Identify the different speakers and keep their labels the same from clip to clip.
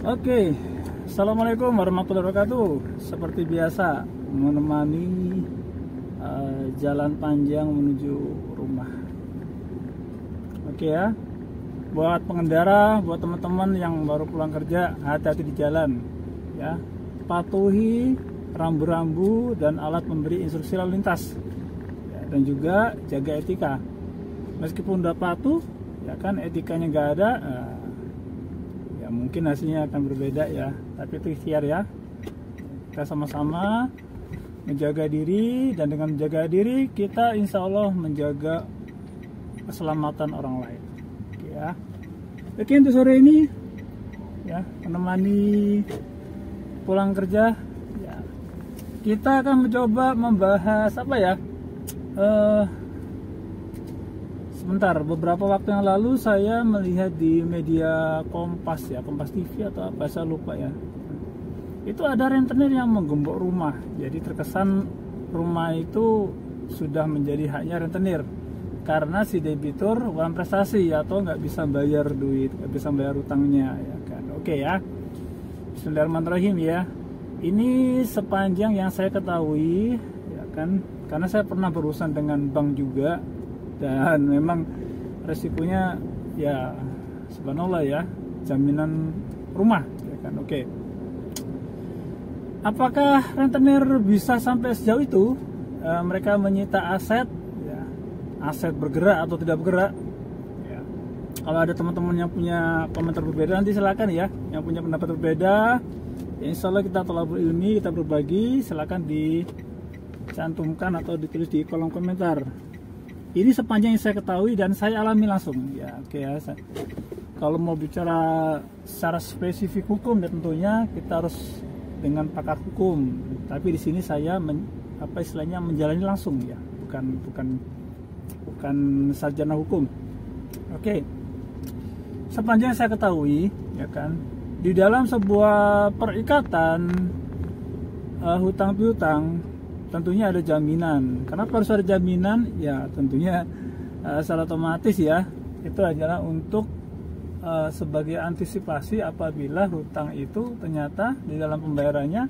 Speaker 1: Oke, Assalamualaikum warahmatullahi wabarakatuh. Seperti biasa, menemani jalan panjang menuju rumah. Oke ya, buat pengendara, buat teman-teman yang baru pulang kerja, hati-hati di jalan. Ya, patuhi rambu-rambu dan alat memberi instruksi lalu lintas. Ya, dan juga jaga etika. Meskipun udah patuh, ya kan etikanya nggak ada. Ya mungkin hasilnya akan berbeda ya, tapi itu ikhtiar ya. Kita sama-sama menjaga diri, dan dengan menjaga diri kita insya Allah menjaga keselamatan orang lain. Oke ya. Oke, untuk sore ini ya, menemani pulang kerja ya, kita akan mencoba membahas apa ya, sebentar, beberapa waktu yang lalu saya melihat di media Kompas ya, Kompas TV atau apa, saya lupa ya. Itu ada rentenir yang menggembok rumah. Jadi terkesan rumah itu sudah menjadi haknya rentenir karena si debitur bukan prestasi atau nggak bisa bayar duit, nggak bisa bayar utangnya ya kan. Oke ya. Bismillahirrahmanirrahim ya. Ini sepanjang yang saya ketahui ya kan, karena saya pernah berurusan dengan bank juga. Dan memang resikonya ya subhanallah ya, jaminan rumah ya kan. Oke. Apakah rentenir bisa sampai sejauh itu mereka menyita aset ya, aset bergerak atau tidak bergerak ya. Kalau ada teman-teman yang punya komentar berbeda, nanti silakan ya, yang punya pendapat berbeda ya, insya Allah kita thalabul ilmi, kita berbagi, silakan dicantumkan atau ditulis di kolom komentar. Ini sepanjang yang saya ketahui dan saya alami langsung ya. Oke ya, kalau mau bicara secara spesifik hukum, dan tentunya kita harus dengan pakar hukum. Tapi di sini saya istilahnya menjalani langsung ya, bukan sarjana hukum. Oke. Sepanjang yang saya ketahui ya kan, di dalam sebuah perikatan hutang piutang tentunya ada jaminan. Kenapa harus ada jaminan? Ya tentunya secara otomatis ya, itu adalah untuk sebagai antisipasi apabila hutang itu ternyata di dalam pembayarannya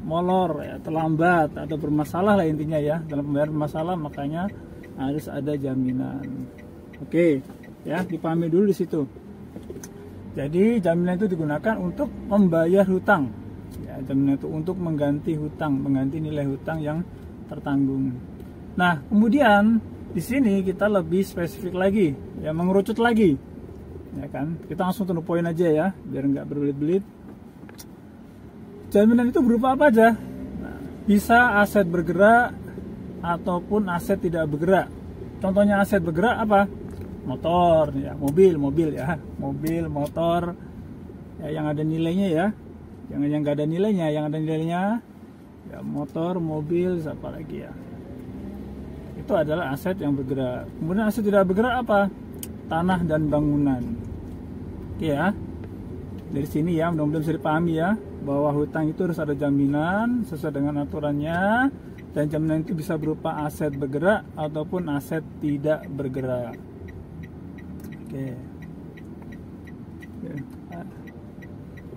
Speaker 1: molor ya, terlambat atau bermasalah lah intinya ya, dalam pembayaran masalah, makanya harus ada jaminan. Oke ya, dipahami dulu di situ. Jadi jaminan itu digunakan untuk membayar hutang. Ya, jaminan itu untuk mengganti hutang, mengganti nilai hutang yang tertanggung. Nah, kemudian di sini kita lebih spesifik lagi, ya, mengerucut lagi, ya kan? Kita langsung to the point aja ya, biar nggak berbelit-belit. Jaminan itu berupa apa aja? Nah, bisa aset bergerak ataupun aset tidak bergerak. Contohnya aset bergerak apa? Motor, ya, mobil ya, mobil, motor, ya, yang ada nilainya ya. Yang nggak ada nilainya, yang ada nilainya ya motor, mobil, apa lagi ya, itu adalah aset yang bergerak. Kemudian aset tidak bergerak apa? Tanah dan bangunan. Oke ya, dari sini ya mudah-mudahan bisa dipahami ya, bahwa hutang itu harus ada jaminan sesuai dengan aturannya, dan jaminan itu bisa berupa aset bergerak ataupun aset tidak bergerak. Oke.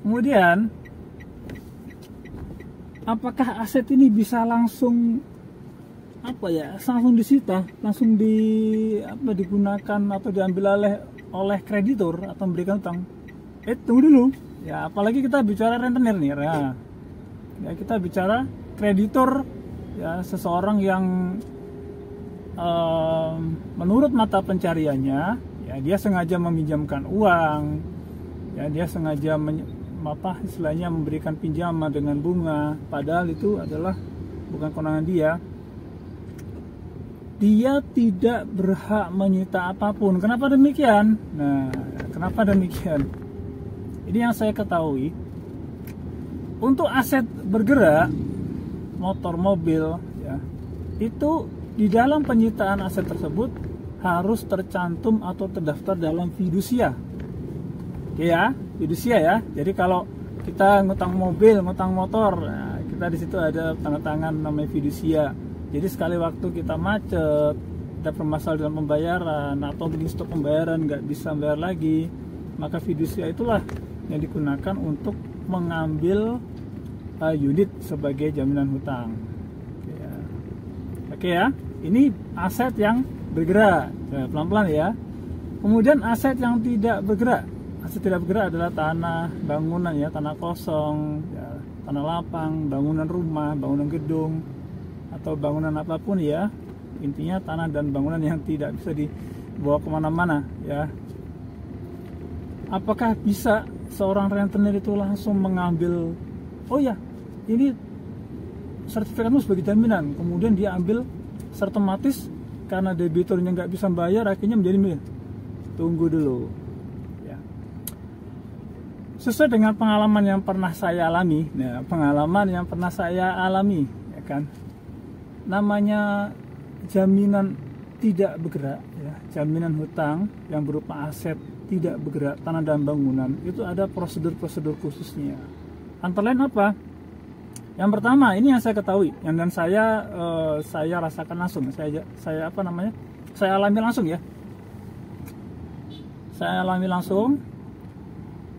Speaker 1: Kemudian apakah aset ini bisa langsung langsung disita, langsung digunakan atau diambil oleh kreditur atau memberikan utang? Tunggu dulu ya, apalagi kita bicara rentenir nih ya, kita bicara kreditur ya, seseorang yang menurut mata pencariannya ya, dia sengaja meminjamkan uang ya, dia sengaja istilahnya memberikan pinjaman dengan bunga, padahal itu adalah bukan kewenangan dia. Dia tidak berhak menyita apapun. Kenapa demikian? Nah, kenapa demikian? Ini yang saya ketahui. Untuk aset bergerak, motor, mobil ya, itu di dalam penyitaan aset tersebut harus tercantum atau terdaftar dalam fidusia. Oke ya, fidusia ya. Jadi kalau kita ngutang mobil, ngutang motor, nah, kita di situ ada tanda tangan namanya fidusia. Jadi sekali waktu kita macet, kita bermasalah dalam pembayaran atau bikin stop pembayaran, nggak bisa bayar lagi, maka fidusia itulah yang digunakan untuk mengambil unit sebagai jaminan hutang. Oke ya, ini aset yang bergerak, pelan-pelan ya. Kemudian aset yang tidak bergerak. Aset tidak bergerak adalah tanah, bangunan ya, tanah kosong, ya, tanah lapang, bangunan rumah, bangunan gedung, atau bangunan apapun ya. Intinya tanah dan bangunan yang tidak bisa dibawa kemana-mana ya. Apakah bisa seorang rentenir itu langsung mengambil, oh ya, ini sertifikatmu sebagai jaminan, kemudian dia ambil serta otomatis karena debiturnya nggak bisa bayar, akhirnya menjadi milik? Tunggu dulu ya. Sesuai dengan pengalaman yang pernah saya alami ya, ya kan, namanya jaminan tidak bergerak ya, jaminan hutang yang berupa aset tidak bergerak, tanah dan bangunan, itu ada prosedur-prosedur khususnya. Antara lain apa? Yang pertama, ini yang saya ketahui, yang dan saya rasakan langsung, saya alami langsung ya. Saya alami langsung.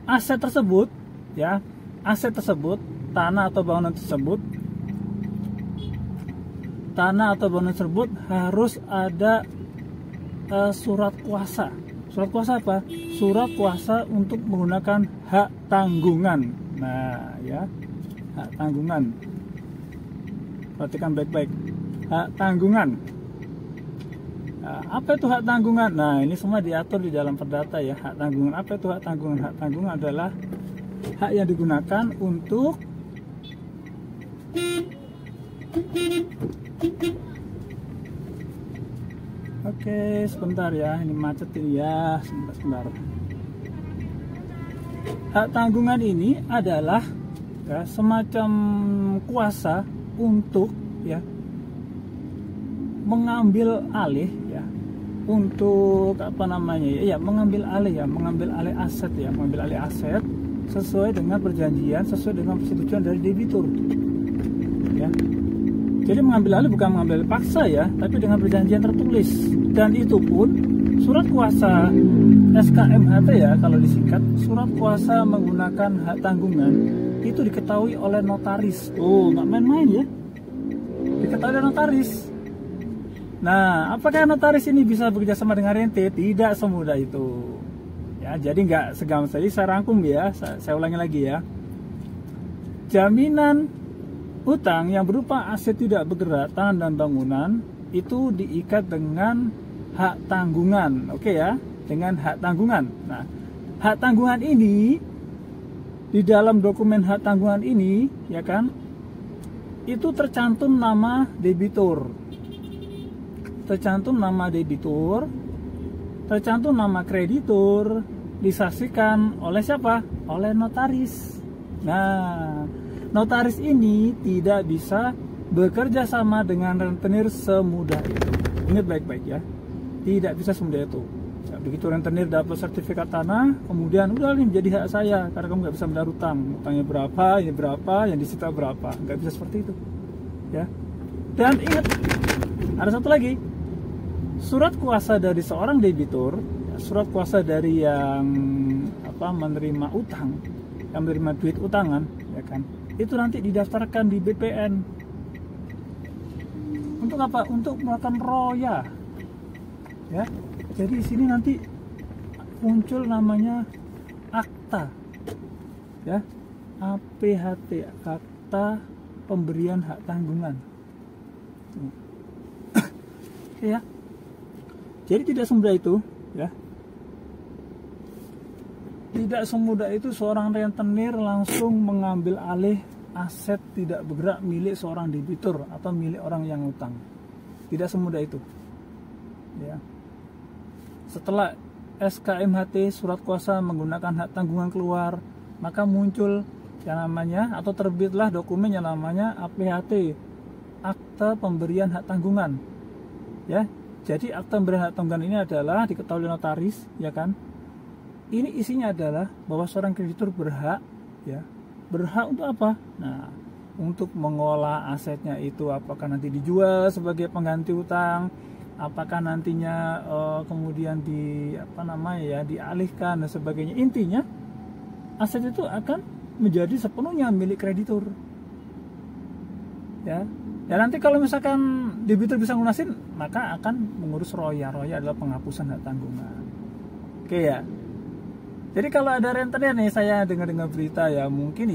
Speaker 1: Aset tersebut ya, tanah atau bangunan tersebut harus ada surat kuasa. Surat kuasa apa? Surat kuasa untuk menggunakan hak tanggungan. Nah ya, hak tanggungan. Perhatikan baik-baik. Hak tanggungan. Nah, apa itu hak tanggungan? Nah, ini semua diatur di dalam perdata ya. Hak tanggungan. Apa itu hak tanggungan? Hak tanggungan adalah hak yang digunakan untuk Oke, sebentar ya. Ini macet ini ya. Sebentar. Hak tanggungan ini adalah ya, semacam kuasa untuk ya mengambil alih ya, untuk mengambil alih aset sesuai dengan perjanjian, sesuai dengan persetujuan dari debitur ya. Jadi mengambil alih bukan mengambil alih paksa ya, tapi dengan perjanjian tertulis, dan itu pun surat kuasa SKMHT ya, kalau disingkat surat kuasa menggunakan hak tanggungan itu diketahui oleh notaris. Oh, nggak main-main ya, diketahui oleh notaris. Nah, apakah notaris ini bisa bekerja sama dengan rente? Tidak semudah itu ya. Jadi nggak segampang tadi saya rangkum ya, saya ulangi lagi ya. Jaminan hutang yang berupa aset tidak bergerak, tanah dan bangunan itu diikat dengan hak tanggungan. Oke ya, dengan hak tanggungan. Nah, hak tanggungan ini di dalam dokumen hak tanggungan ini ya kan, itu tercantum nama debitur, tercantum nama kreditur, disaksikan oleh siapa? Oleh notaris. Nah, notaris ini tidak bisa bekerja sama dengan rentenir semudah itu. Ingat baik-baik ya, tidak bisa semudah itu. Ya, begitu rentenir dapat sertifikat tanah, kemudian udah ini menjadi hak saya karena kamu nggak bisa membayar hutang. Hutangnya berapa, ini berapa, yang disita berapa. Nggak bisa seperti itu. Ya. Dan ingat, ada satu lagi. Surat kuasa dari seorang debitur, ya, surat kuasa dari yang menerima utang, yang menerima duit utangan, ya kan? Itu nanti didaftarkan di BPN. Untuk apa? Untuk melakukan roya. Ya. Jadi di sini nanti muncul namanya akta. Ya. APHT, akta pemberian hak tanggungan. Oke ya. Jadi tidak semudah itu, ya. Tidak semudah itu seorang rentenir langsung mengambil alih aset tidak bergerak milik seorang debitur atau milik orang yang utang. Tidak semudah itu. Ya. Setelah SKMHT surat kuasa menggunakan hak tanggungan keluar, maka muncul yang namanya atau terbitlah dokumen yang namanya APHT, akta pemberian hak tanggungan. Ya. Jadi akta pemberian hak tanggungan ini adalah diketahui oleh notaris, ya kan? Ini isinya adalah bahwa seorang kreditur berhak, ya, berhak untuk apa? Nah, untuk mengolah asetnya itu, apakah nanti dijual sebagai pengganti utang, apakah nantinya kemudian dialihkan dan sebagainya. Intinya aset itu akan menjadi sepenuhnya milik kreditur. Ya. Ya nanti kalau misalkan debitur bisa lunasin, maka akan mengurus roya. Roya adalah penghapusan hak tanggungan. Oke ya. Jadi kalau ada rentenir nih, saya dengar berita ya, mungkin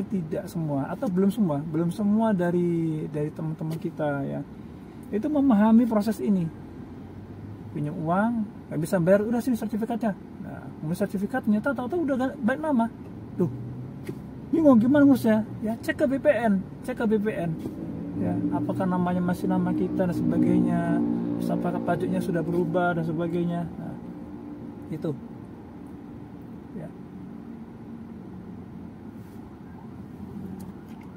Speaker 1: tidak semua atau belum semua dari teman-teman kita ya, itu memahami proses ini. Pinjam uang, nggak bisa bayar, udah sini sertifikatnya. Nah, ngurus sertifikat ternyata tahu-tahu udah baik nama. Tuh, bingung gimana ngurusnya? Ya cek ke BPN. Ya, apakah namanya masih nama kita dan sebagainya, apakah pajaknya sudah berubah dan sebagainya. Nah, itu ya.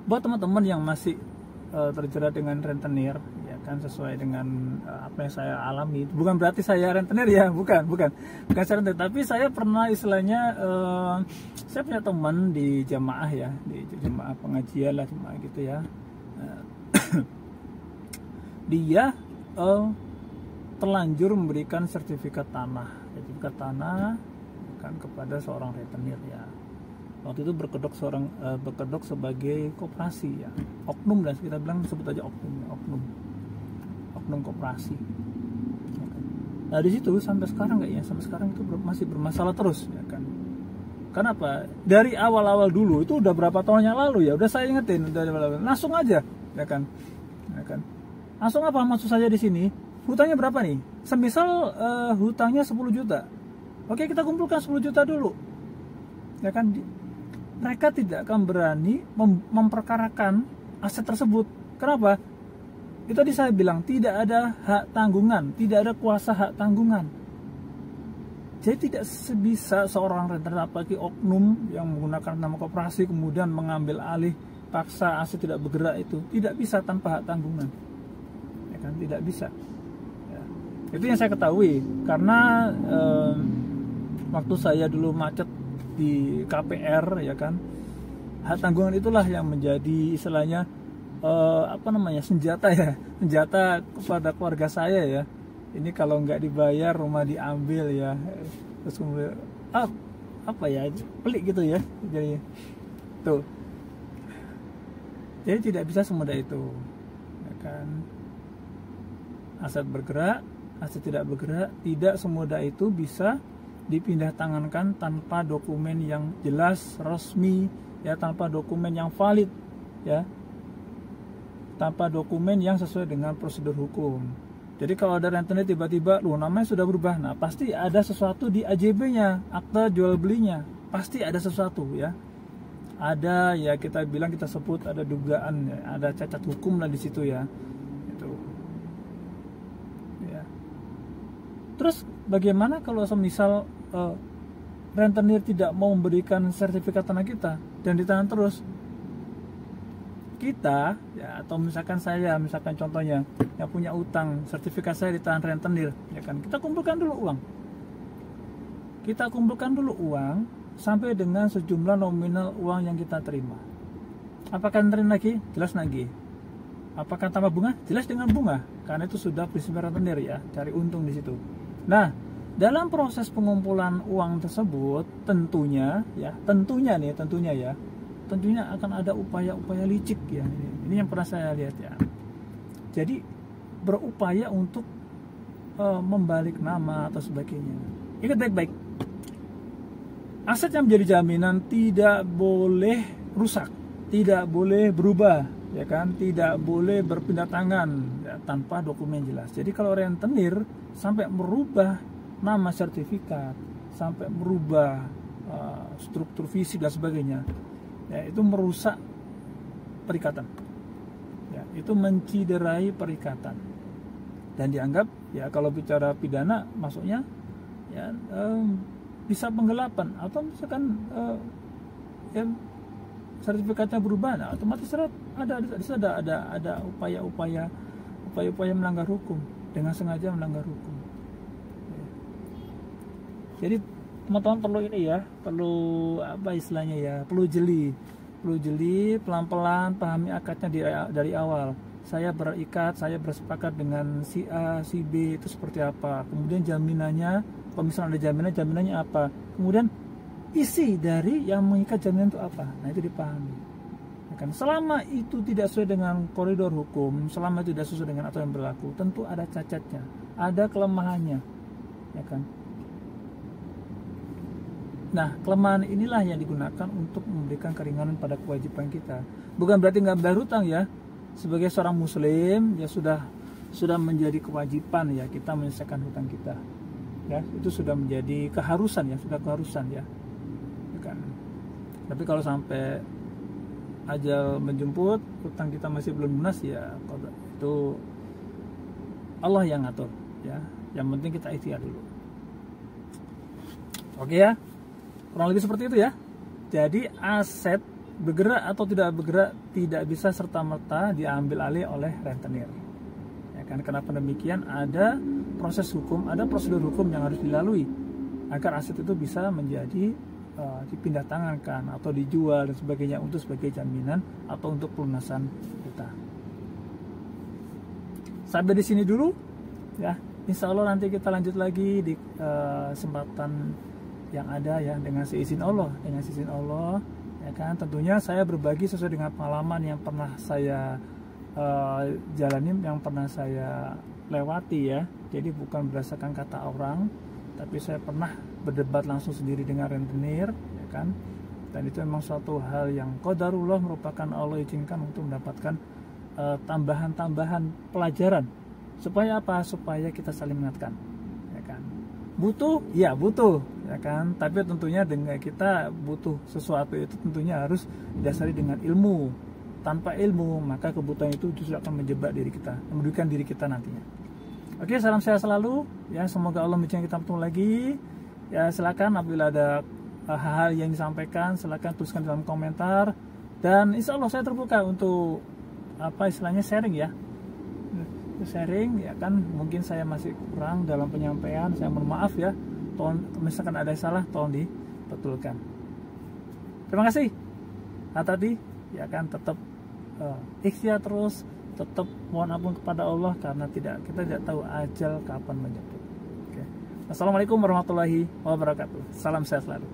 Speaker 1: Buat teman-teman yang masih terjerat dengan rentenir, ya kan, sesuai dengan apa yang saya alami, bukan berarti saya rentenir ya, bukan saya rentenir, tapi saya pernah istilahnya saya punya teman di jamaah ya, di jamaah pengajian lah, jamaah gitu ya. Dia terlanjur memberikan sertifikat tanah kan kepada seorang rentenir ya. Waktu itu berkedok sebagai koperasi ya, oknum lah kita bilang, sebut aja oknum koperasi. Nah di situ sampai sekarang itu masih bermasalah terus ya kan. Kenapa? Dari awal-awal dulu itu udah berapa tahun yang lalu ya, udah saya ingetin dari awal, langsung aja ya kan. Langsung apa maksud saya di sini? Hutangnya berapa nih? Semisal hutangnya 10 juta. Oke, kita kumpulkan 10 juta dulu. Ya kan? Mereka tidak akan berani memperkarakan aset tersebut. Kenapa? Itu tadi saya bilang, tidak ada hak tanggungan, tidak ada kuasa hak tanggungan. Jadi tidak sebisa seorang rentenir, apalagi oknum yang menggunakan nama koperasi kemudian mengambil alih paksa aset tidak bergerak, itu tidak bisa tanpa hak tanggungan. Ya kan, tidak bisa. Ya. Itu yang saya ketahui karena waktu saya dulu macet di KPR ya kan, hak tanggungan itulah yang menjadi istilahnya senjata kepada keluarga saya ya. Ini kalau nggak dibayar rumah diambil ya, terus kemudian pelik gitu ya, jadi tuh. Jadi tidak bisa semudah itu ya kan. Aset bergerak, aset tidak bergerak, tidak semudah itu bisa dipindah tangankan tanpa dokumen yang jelas, resmi ya, tanpa dokumen yang valid ya, tanpa dokumen yang sesuai dengan prosedur hukum. Jadi kalau ada rentenir tiba-tiba namanya sudah berubah, nah pasti ada sesuatu di AJB-nya, akta jual belinya, pasti ada sesuatu ya. Ada ya, kita sebut ada dugaan ya, ada cacat hukum lah di situ ya. Itu. Ya. Terus bagaimana kalau semisal rentenir tidak mau memberikan sertifikat tanah kita dan ditahan terus? Kita ya, atau misalkan contohnya yang punya utang, sertifikat saya ditahan rentenir ya kan, kita kumpulkan dulu uang sampai dengan sejumlah nominal uang yang kita terima. Apakah terima lagi? Jelas nagih. Apakah tambah bunga? Jelas dengan bunga, karena itu sudah prinsip rentenir ya, cari untung di situ. Nah, dalam proses pengumpulan uang tersebut tentunya akan ada upaya-upaya licik ya. Ini yang pernah saya lihat ya. Jadi berupaya untuk membalik nama atau sebagainya. Ingat baik-baik, aset yang menjadi jaminan tidak boleh rusak, tidak boleh berubah, ya kan, tidak boleh berpindah tangan ya, tanpa dokumen jelas. Jadi kalau rentenir sampai merubah nama sertifikat, sampai merubah struktur fisik dan sebagainya, ya itu merusak perikatan, ya itu menciderai perikatan dan dianggap ya kalau bicara pidana masuknya ya bisa penggelapan atau misalkan ya sertifikatnya berubah, nah otomatis ada upaya-upaya melanggar hukum, dengan sengaja melanggar hukum. Jadi teman-teman perlu perlu jeli pelan-pelan, pahami akadnya dari awal. Saya bersepakat dengan si A, si B itu seperti apa, kemudian jaminannya, kalau misalnya ada jaminannya apa, kemudian isi dari yang mengikat jaminan itu apa. Nah, itu dipahami. Ya kan? Selama itu tidak sesuai dengan koridor hukum, selama itu tidak sesuai dengan aturan yang berlaku, tentu ada cacatnya, ada kelemahannya, ya kan. Nah, kelemahan inilah yang digunakan untuk memberikan keringanan pada kewajiban kita. Bukan berarti nggak bayar hutang ya. Sebagai seorang muslim ya sudah menjadi kewajiban ya kita menyelesaikan hutang kita. Ya, itu sudah menjadi keharusan ya, sudah keharusan ya. Kan. Tapi kalau sampai ajal menjemput, hutang kita masih belum lunas ya, itu Allah yang ngatur ya. Yang penting kita ikhtiar dulu. Oke ya. Kurang lebih seperti itu ya. Jadi aset bergerak atau tidak bergerak tidak bisa serta-merta diambil alih oleh rentenir. Ya kan, kenapa demikian? Ada proses hukum, ada prosedur hukum yang harus dilalui agar aset itu bisa menjadi dipindah tangankan atau dijual dan sebagainya untuk sebagai jaminan atau untuk pelunasan hutang. Sampai di sini dulu ya. Insya Allah nanti kita lanjut lagi di kesempatan yang ada ya dengan seizin Allah, ya kan. Tentunya saya berbagi sesuai dengan pengalaman yang pernah saya jalani, yang pernah saya lewati ya. Jadi bukan berdasarkan kata orang, tapi saya pernah berdebat langsung sendiri dengan rentenir, ya kan. Dan itu memang suatu hal yang qadarullah, merupakan Allah izinkan untuk mendapatkan tambahan-tambahan pelajaran. Supaya apa? Supaya kita saling mengingatkan, ya kan. Butuh, ya butuh, ya kan. Tapi tentunya dengan kita butuh sesuatu itu tentunya harus didasari dengan ilmu. Tanpa ilmu maka kebutuhan itu justru akan menjebak diri kita, merugikan diri kita nantinya. Oke, salam sehat selalu ya. Semoga Allah menjadikan kita bertemu lagi. Ya, silakan apabila ada hal-hal yang disampaikan silakan tuliskan dalam komentar, dan insya Allah saya terbuka untuk apa istilahnya sharing ya. Sharing ya kan, mungkin saya masih kurang dalam penyampaian, saya mohon maaf ya. Tolong, misalkan ada yang salah tolong dibetulkan. Terima kasih. Hati-hati ya kan, tetap ikhtiar terus, tetap mohon ampun kepada Allah karena kita tidak tahu ajal kapan menjemput. Oke. Assalamualaikum warahmatullahi wabarakatuh. Salam sehat selalu.